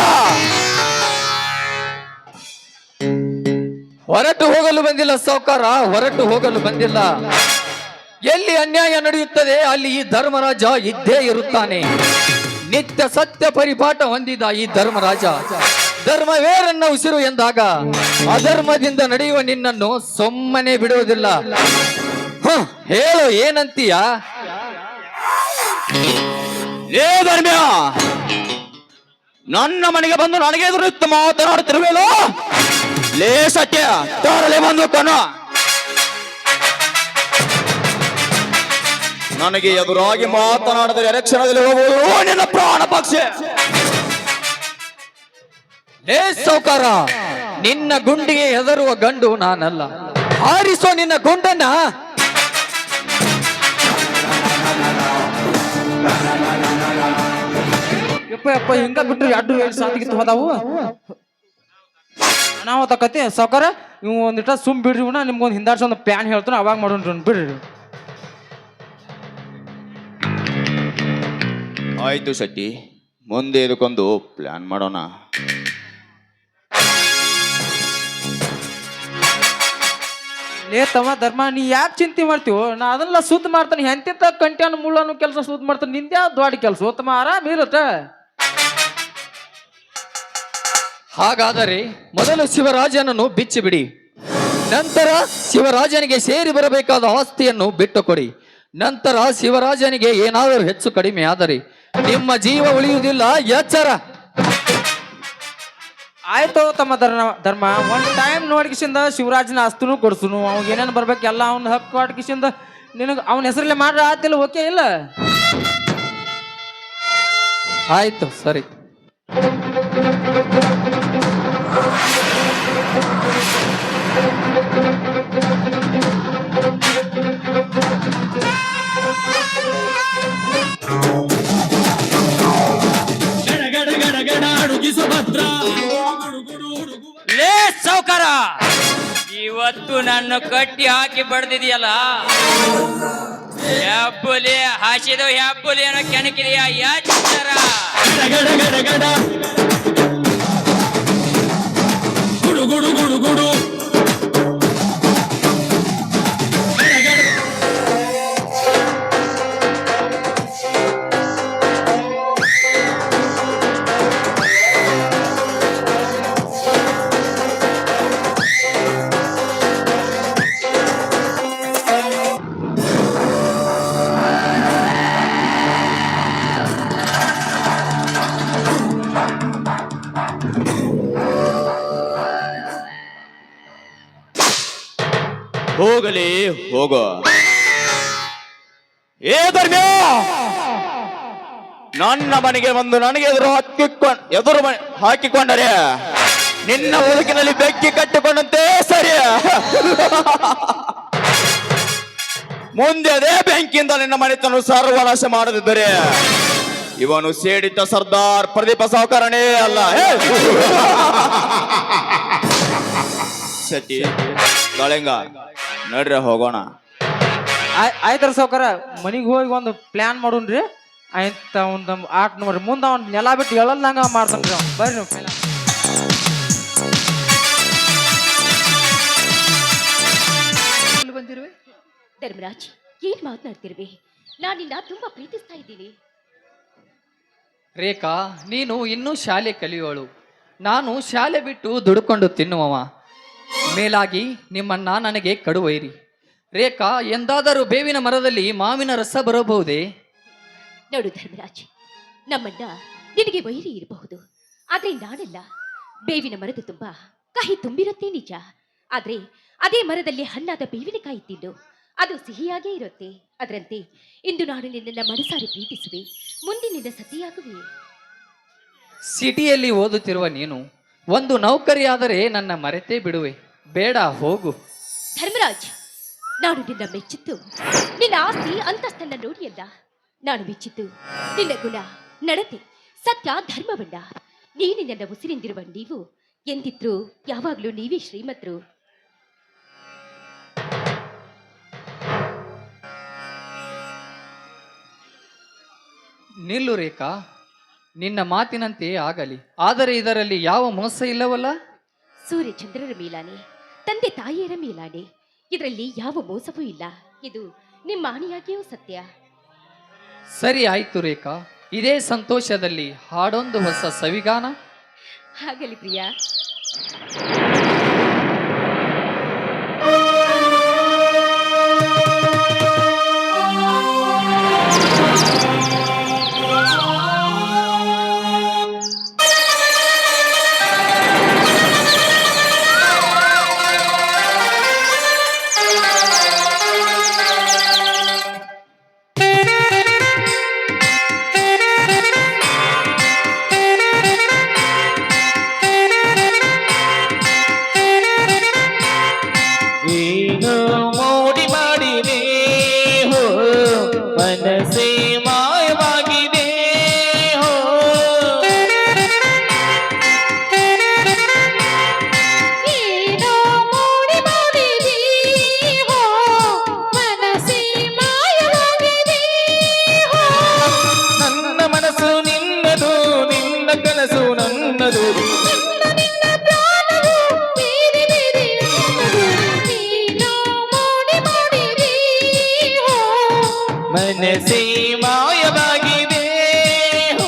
ಹೊರಟು ಹೋಗಲು ಬಂದಿಲ್ಲ ಸಾಹುಕಾರ, ಹೊರಟು ಹೋಗಲು ಬಂದಿಲ್ಲ. ಎಲ್ಲಿ ಅನ್ಯಾಯ ನಡೆಯುತ್ತದೆ ಅಲ್ಲಿ ಈ ಧರ್ಮರಾಜ ಇದ್ದೇ ಇರುತ್ತಾನೆ. ನಿತ್ಯ ಸತ್ಯ ಪರಿಪಾಠ ಹೊಂದಿದ ಈ ಧರ್ಮರಾಜ ಧರ್ಮವೇರನ್ನ ಉಸಿರು ಎಂದಾಗ ಅಧರ್ಮದಿಂದ ನಡೆಯುವ ನಿನ್ನನ್ನು ಸುಮ್ಮನೆ ಬಿಡುವುದಿಲ್ಲ. ಹೇಳು, ಏನಂತೀಯ? ಲೇ ಧರ್ಮ್ಯ, ನನ್ನ ಮನೆಗೆ ಬಂದು ನನಗೆ ಎದುರು ಮಾತನಾಡುತ್ತಿರುವೇಲೋ? ಲೇ ಸತ್ಯ ತೋರಲೆ ಬಂದು ಕಣ ನನಗೆ ಎದುರಾಗಿ ಮಾತನಾಡಿದರೆ ಎಲೆಕ್ಷನದಲ್ಲಿ ಹೋಗುವುದು ನಿನ್ನ ಪ್ರಾಣ ಪಕ್ಷೆ. ಲೇ ಸೌಕಾರ, ನಿನ್ನ ಗುಂಡಿಗೆ ಹೆದರುವ ಗಂಡು ನಾನಲ್ಲ. ಹಾರಿಸೋ ನಿನ್ನ ಗುಂಡನ್ನ. ಯಪ್ಪ ಹಿಂಗ ಬಿಟ್ರಿ ಅಡ್ಡು ಸಾತಿಗಿತ್ತು ಹೋದಾವು ಅನಾಹುತ ಕತೆ ಸಾವ್ಕಾರ. ನೀವು ಒಂದಿಟ್ಟ ಸುಮ್ ಬಿಡ್ರಿ ಇವ್ನ, ನಿಮ್ಗೊಂದು ಹಿಂದಾಡ್ಸ ಒಂದು ಪ್ಯಾನ್ ಹೇಳ್ತಾನೆ ಅವಾಗ ಮಾಡೋಣ್ರಿ ಬಿಡ್ರಿ. ಆಯ್ತು ಶೆಟ್ಟಿ, ಮುಂದೆ ಇದಕ್ಕೊಂದು ಪ್ಲಾನ್ ಮಾಡೋಣ. ಲೇ ತಮ್ಮ ಧರ್ಮ, ನೀ ಯಾಕೆ ಚಿಂತೆ ಮಾಡ್ತೀವೋ? ನಾ ಅದನ್ನೆಲ್ಲ ಸುದ್ದ ಮಾಡ್ತಾನೆ. ಎಂತೆಂತ ಕಂಟ್ಯಾನು ಮುಳ್ಳನು ಕೆಲಸ ಸುದ್ದ ಮಾಡ್ತಾನೆ. ನಿಂದ್ಯಾ ದೊಡ್ಡ ಕೆಲಸ ತಮ್ಮ, ಆರಾಮ್ ಇರತ್ತ. ಹಾಗಾದರೆ ಮೊದಲು ಶಿವರಾಜನನ್ನು ಬಿಚ್ಚಿ ಬಿಡಿ. ನಂತರ ಶಿವರಾಜನಿಗೆ ಸೇರಿ ಬರಬೇಕಾದ ಆಸ್ತಿಯನ್ನು ಬಿಟ್ಟು ಕೊಡಿ. ನಂತರ ಶಿವರಾಜನಿಗೆ ಏನಾದರೂ ಹೆಚ್ಚು ಕಡಿಮೆ ಆದರೆ ನಿಮ್ಮ ಜೀವ ಉಳಿಯುವುದಿಲ್ಲ, ಎಚ್ಚರ. ಆಯ್ತು ತಮ್ಮ ಧರ್ಮ, ಒಂದ್ ಟೈಮ್ ನೋಡ್ಕಿಸಿಂದ ಶಿವರಾಜನ ಆಸ್ತನು ಕೊಡ್ಸುನು. ಅವ್ಗೆ ಏನೇನು ಬರ್ಬೇಕು ಎಲ್ಲ ಅವ್ನ ಹಕ್ಕು ಆಡ್ಕಿಸಿಂದ ನಿನಗೆ ಅವನ ಹೆಸರಲ್ಲೇ ಮಾಡ್ರ ಆತಿಲ್ಲ, ಓಕೆ ಇಲ್ಲ? ಆಯ್ತು, ಸರಿ. ಲೇ ಸೌಕಾರ, ಇವತ್ತು ನನ್ನ ಕಟ್ಟಿ ಹಾಕಿ ಬಡ್ದಿದೆಯಲ್ಲ, ಹೆಬ್ಬುಲಿ ಹಾಸಿದ ಹೆಬ್ಬುಲಿ ಏನೋ ಕೆಣಕಿದೆಯಾ? ಎಚ್ಚರ. ಹೋಗಲಿ ಹೋಗೋ. ಏ ಧರ್ಮ್ಯ, ನನ್ನ ಮನೆಗೆ ಬಂದು ನನಗೆ ಎದುರು ಹಾಕಿಕೊಂಡರೆ ನಿನ್ನ ಬದುಕಿನಲ್ಲಿ ಬೆಕ್ಕಿ ಕಟ್ಟಿಕೊಂಡಂತೆ ಸರಿ. ಮುಂದೆ ಅದೇ ಬೆಂಕಿಯಿಂದ ನಿನ್ನ ಮನೆತನ ಸರ್ವನಾಶ ಮಾಡದಿದ್ದರೆ ಇವನು ಸೇಡಿಟ್ಟ ಸರ್ದಾರ್ ಪ್ರದೀಪ ಸಾವುಕಾರನೇ ಅಲ್ಲ. ಶೆಟ್ಟಿ, ಕಾಳಿಂಗ, ನಡ್ರಿ ಹೋಗೋಣ. ಆಯ್ತಾರ ಸಾವ್ಕಾರ, ಮನಿಗೆ ಹೋಗಿ ಒಂದು ಪ್ಲಾನ್ ಮಾಡೋಣ್ರಿ. ಆಯ್ತ ಒಂದು ಆಟ ನೋಡ್ರಿ, ಮುಂದೆ ಅವ್ನ ನೆಲ ಬಿಟ್ಟು ಹೇಳಲ್ದಂಗ ಮಾಡ್ತಾನ್ರಿ ಅವ್ನು. ಬರ್ರಿ ನೀವು ಬಂದಿರುವೆ. ಧರ್ಮರಾಜ್, ಏನ್ ಮಾತನಾಡ್ತಿರುವೆ? ನಾನಿನ್ನ ತುಂಬಾ ಪ್ರೀತಿಸ್ತಾ ಇದ್ದೀನಿ. ರೇಖಾ, ನೀನು ಇನ್ನೂ ಶಾಲೆ ಕಲಿಯೋಳು, ನಾನು ಶಾಲೆ ಬಿಟ್ಟು ದುಡ್ಕೊಂಡು ತಿನ್ನುವವ. ಮೇಲಾಗಿ ನಿಮ್ಮಣ್ಣ ನನಗೆ ಕಡುವೈರಿ. ರೇಖಾ, ಎಂದಾದರೂ ಬೇವಿನ ಮರದಲ್ಲಿ ಮಾವಿನ ರಸ ಬರಬಹುದೇ? ನೋಡು ಧರ್ಮರಾಜ್, ನಮ್ಮಣ್ಣ ನಿನಗೆ ವೈರಿ ಇರಬಹುದು, ಆದ್ರೆ ನಾನಲ್ಲ. ಬೇವಿನ ಮರದ ತುಂಬಾ ಕಹಿ ತುಂಬಿರುತ್ತೆ ನಿಜ, ಆದ್ರೆ ಅದೇ ಮರದಲ್ಲಿ ಹಣ್ಣಾದ ಬೇವಿನಕಾಯಿ ತಿನ್ನು, ಅದು ಸಿಹಿಯಾಗೇ ಇರುತ್ತೆ. ಅದರಂತೆ ಇಂದು ನಾನು ನಿನ್ನನ್ನು ಮನಸಾರಿ ಪ್ರೀತಿಸುವೆ, ಮುಂದೆ ನಿನ್ನ ಸತಿಯಾಗುವೆ. ಸಿಟಿಯಲ್ಲಿ ಓದುತ್ತಿರುವ ನೀನು ಒಂದು ನೌಕರಿಯಾದರೆ ನನ್ನ ಮರೆತೇ ಬಿಡುವೆ. ಬೇಡ, ಹೋಗು. ಧರ್ಮರಾಜ್, ನಾನು ನಿನ್ನ ಮೆಚ್ಚಿದ್ದು ನಿನ್ನ ಆಸ್ತಿ ಅಂತಸ್ತನ್ನ ನೋಡಿಯಲ್ಲ, ನಾನು ಮೆಚ್ಚಿದ್ದು ನಿನ್ನ ಗುಣ, ನಡತೆ, ಸತ್ಯ, ಧರ್ಮವನ್ನ. ನೀನು ನನ್ನ ಉಸಿರಿಂದಿರುವ ನೀವು ಎಂದಿದ್ರು ಯಾವಾಗ್ಲೂ ನೀವೇ ಶ್ರೀಮಂತರು. ನಿಲ್ಲು ರೇಖಾ, ನಿನ್ನ ಮಾತಿನಂತೆ ಆಗಲಿ. ಆದರೆ ಇದರಲ್ಲಿ ಯಾವ ಮೋಸ ಇಲ್ಲವಲ್ಲ? ಸೂರ್ಯ ಚಂದ್ರರ ಮೇಲಾನೆ, ತಂದೆ ತಾಯಿಯರ ಮೇಲಾನೆ, ಇದರಲ್ಲಿ ಯಾವ ಮೋಸವೂ ಇಲ್ಲ. ಇದು ನಿಮ್ಮ ಆಣೆಯಾಗಿಯೂ ಸತ್ಯ. ಸರಿ, ಆಯ್ತು ರೇಖಾ. ಇದೇ ಸಂತೋಷದಲ್ಲಿ ಹಾಡೊಂದು ಹೊಸ ಸವಿಗಾನ. ಆಗಲಿ ಪ್ರಿಯಾ. ಮನಸ್ಸೇ ಮಾಯವಾಗಿದೆ ಹೋ ಏನೋ ಮೂಡಿ ಮಾಡಿದಿ ಹೋ ಮನಸ್ಸೇ ಮಾಯವಾಗಿದೆ ಹೋ ನನ್ನ ಮನಸ್ಸು ನಿನ್ನದು ನಿನ್ನ ಕನಸು ನನ್ನದು ನಿನ್ನ ಪ್ರಾಣವು ಬೇರೆ ಬೇರೆ ನನ್ನದು. ಏನೋ ಮೂಡಿ ಮಾಡಿದಿ ಹೋ ಮನಸ್ಸೇ ಮಾಯವಾಗಿದೆ ಹೋ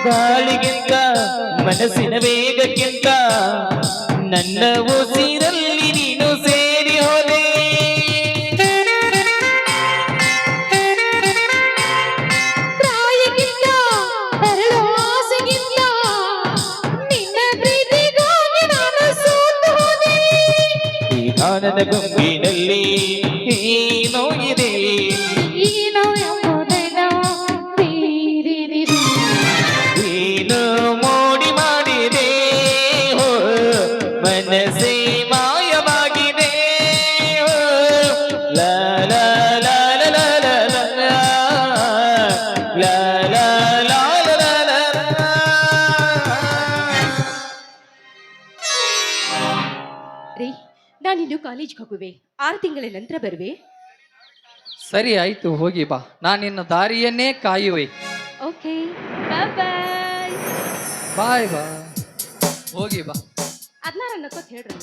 ಗಾಳಿಗಿಂತ ಮನಸ್ಸಿನ ವೇಗಕ್ಕಿಂತ ನನ್ನ ಉಸಿರಲ್ಲಿ ನೀನು ಸೇರಿ ಹೋದೆ ಪ್ರಾಯಕ್ಕಿಂತ ಅರಳೋ ಆಸೆಗಿಂತ ನಿನ್ನ ಪ್ರೀತಿಗಾಗಿ ನಾನು ಸೋತು ಹೋದೆ. ಈ ಗಾನದ ಗುಂಪಿನಲ್ಲಿ ಏನೋ ಇದೆ ಏನೋ ಎಂಬುದನ್ನು ಬೀರಿದಿರು. ಏನು ಮೋಡಿ ಮಾಡಿದೆ ಹೋ ಮನಸ್ಸೇ ಮಾಯವಾಗಿದೆ ಹೋ ಲಾ ಲಾ ಲಾ ಲಾ ಲಾ ಲಾ ಲಾ ಲಾ ಲಾ ಲಾ ಲಾ ಲಾ ಲಾ. ರೀ ನಾನಿನ್ನು ಕಾಲೇಜ್ಗೆ ಹೋಗುವೆ, 6 ತಿಂಗಳ ನಂತರ ಬರುವೆ. ಸರಿ ಆಯ್ತು, ಹೋಗಿ ಬಾ. ನಾನು ನಿನ್ನ ದಾರಿಯನ್ನೇ ಕಾಯುವೆ. ಓಕೆ ಬಾಯ್ ಬಾಯ್. ಬಾಯ್ ಬಾ, ಹೋಗಿ ಬಾ. ಅದನ್ನ ನಕ್ಕೋತ್ ಹೇಳ್ರಿ.